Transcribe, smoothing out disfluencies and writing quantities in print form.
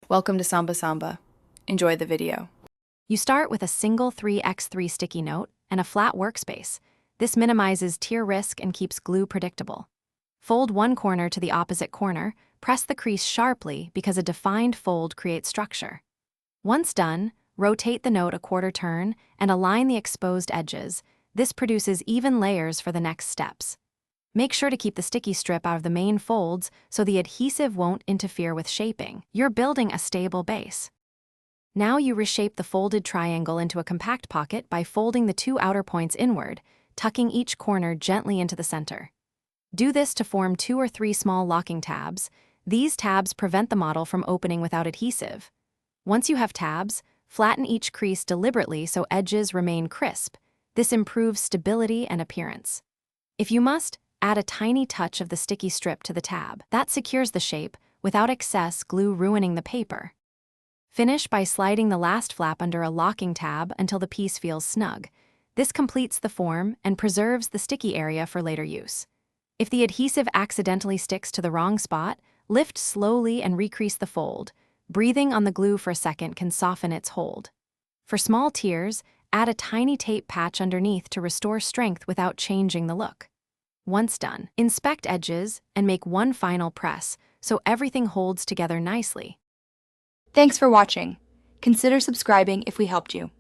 Welcome to Samba Samba. Enjoy the video. You start with a single 3x3 sticky note and a flat workspace. This minimizes tear risk and keeps glue predictable. Fold one corner to the opposite corner, press the crease sharply because a defined fold creates structure. Once done, rotate the note a quarter turn and align the exposed edges. This produces even layers for the next steps. Make sure to keep the sticky strip out of the main folds so the adhesive won't interfere with shaping. You're building a stable base. Now you reshape the folded triangle into a compact pocket by folding the two outer points inward, tucking each corner gently into the center. Do this to form 2 or 3 small locking tabs. These tabs prevent the model from opening without adhesive. Once you have tabs, flatten each crease deliberately so edges remain crisp. This improves stability and appearance. If you must, add a tiny touch of the sticky strip to the tab. That secures the shape without excess glue ruining the paper. Finish by sliding the last flap under a locking tab until the piece feels snug. This completes the form and preserves the sticky area for later use. If the adhesive accidentally sticks to the wrong spot, lift slowly and recrease the fold. Breathing on the glue for a second can soften its hold. For small tears, add a tiny tape patch underneath to restore strength without changing the look. Once done, inspect edges and make one final press so everything holds together nicely. Thanks for watching. Consider subscribing if we helped you.